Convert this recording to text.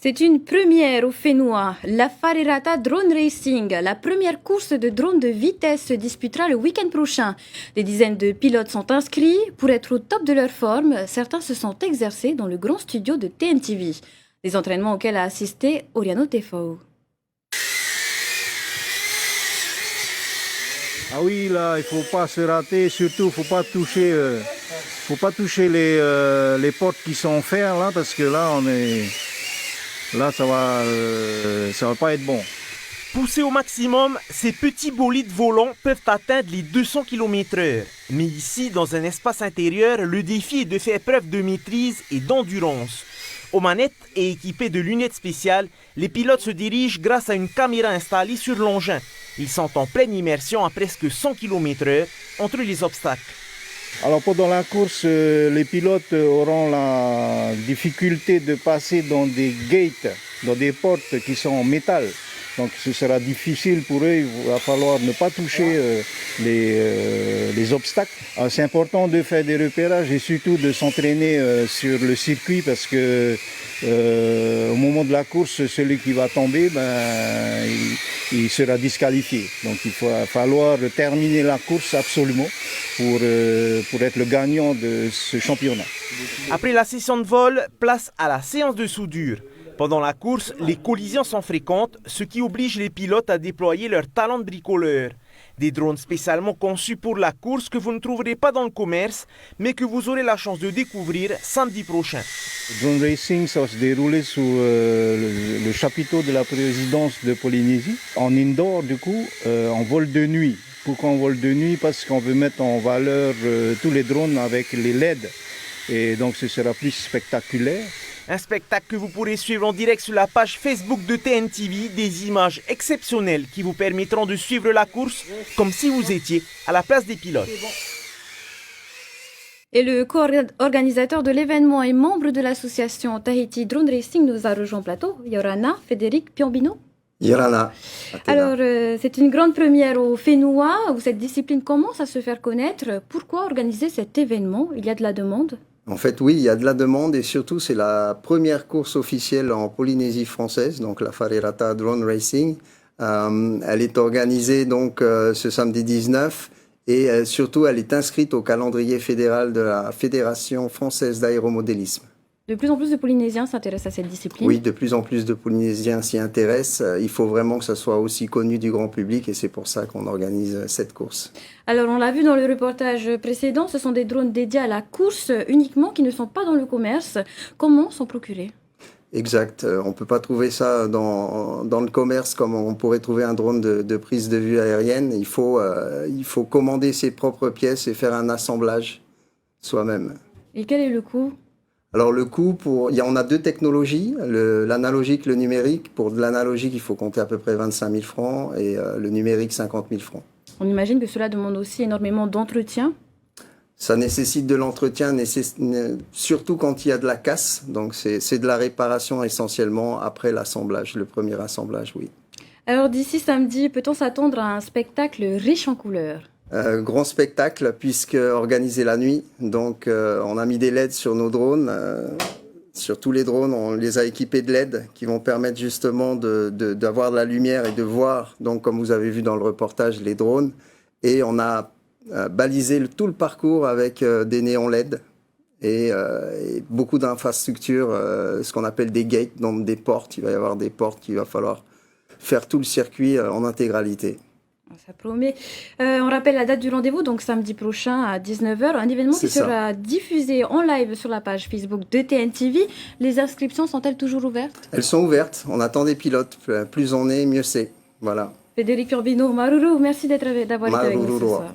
C'est une première au Fénois, la Farerata Drone Racing. La première course de drone de vitesse se disputera le week-end prochain. Des dizaines de pilotes sont inscrits. Pour être au top de leur forme, certains se sont exercés dans le grand studio de TNTV. Des entraînements auxquels a assisté Oriano Tefao. Ah oui, là, il ne faut pas se rater, surtout, il ne faut pas toucher les portes qui sont en fer, là, parce que là, ça va pas être bon. Poussés au maximum, ces petits bolides volants peuvent atteindre les 200 km/h. Mais ici, dans un espace intérieur, le défi est de faire preuve de maîtrise et d'endurance. Aux manettes et équipés de lunettes spéciales, les pilotes se dirigent grâce à une caméra installée sur l'engin. Ils sont en pleine immersion à presque 100 km/h entre les obstacles. Alors pendant la course, les pilotes auront la difficulté de passer dans des gates, dans des portes qui sont en métal. Donc ce sera difficile pour eux, il va falloir ne pas toucher les obstacles. Alors, c'est important de faire des repérages et surtout de s'entraîner sur le circuit parce que au moment de la course, celui qui va tomber, il sera disqualifié. Donc il va falloir terminer la course absolument pour être le gagnant de ce championnat. Après la session de vol, place à la séance de soudure. Pendant la course, les collisions sont fréquentes, ce qui oblige les pilotes à déployer leur talent de bricoleur. Des drones spécialement conçus pour la course que vous ne trouverez pas dans le commerce, mais que vous aurez la chance de découvrir samedi prochain. Le drone racing, ça va se dérouler sous le chapiteau de la présidence de Polynésie. En indoor, du coup, en vol de nuit. Pourquoi en vol de nuit? Parce qu'on veut mettre en valeur tous les drones avec les LED. Et donc ce sera plus spectaculaire. Un spectacle que vous pourrez suivre en direct sur la page Facebook de TNTV, des images exceptionnelles qui vous permettront de suivre la course comme si vous étiez à la place des pilotes. Et le co-organisateur de l'événement et membre de l'association Tahiti Drone Racing nous a rejoint en plateau, Yorana Frédéric Piombino. Yorana. Alors, c'est une grande première au Fénois où cette discipline commence à se faire connaître. Pourquoi organiser cet événement? Il y a de la demande? En fait, oui, il y a de la demande et surtout, c'est la première course officielle en Polynésie française, donc la Farerata Drone Racing. Elle est organisée donc ce samedi 19 et surtout, elle est inscrite au calendrier fédéral de la Fédération française d'aéromodélisme. De plus en plus de Polynésiens s'intéressent à cette discipline. Oui, de plus en plus de Polynésiens s'y intéressent. Il faut vraiment que ça soit aussi connu du grand public et c'est pour ça qu'on organise cette course. Alors, on l'a vu dans le reportage précédent, ce sont des drones dédiés à la course uniquement qui ne sont pas dans le commerce. Comment s'en procurer? Exact. On ne peut pas trouver ça dans le commerce comme on pourrait trouver un drone de prise de vue aérienne. Il faut commander ses propres pièces et faire un assemblage soi-même. Et quel est le coût? Alors le coût, on a deux technologies, l'analogique, le numérique. Pour de l'analogique, il faut compter à peu près 25 000 francs et le numérique, 50 000 francs. On imagine que cela demande aussi énormément d'entretien. Ça nécessite de l'entretien, surtout quand il y a de la casse. Donc c'est de la réparation essentiellement après l'assemblage, le premier assemblage, oui. Alors d'ici samedi, peut-on s'attendre à un spectacle riche en couleurs? Grand spectacle puisque organisé la nuit, donc on a mis des LED sur nos drones, sur tous les drones on les a équipés de LED qui vont permettre justement d'avoir de la lumière et de voir, donc comme vous avez vu dans le reportage, les drones, et on a balisé tout le parcours avec des néons LED et beaucoup d'infrastructures, ce qu'on appelle des gates, donc des portes. Il va y avoir des portes qu'il va falloir faire tout le circuit en intégralité. Ça promet. On rappelle la date du rendez-vous, donc samedi prochain à 19h. Un événement qui sera diffusé en live sur la page Facebook de TNTV. Les inscriptions sont-elles toujours ouvertes? Elles sont ouvertes. On attend des pilotes. Plus on est, mieux c'est. Voilà. Frédéric Piombino, Maruru, merci d'avoir été avec nous ce soir.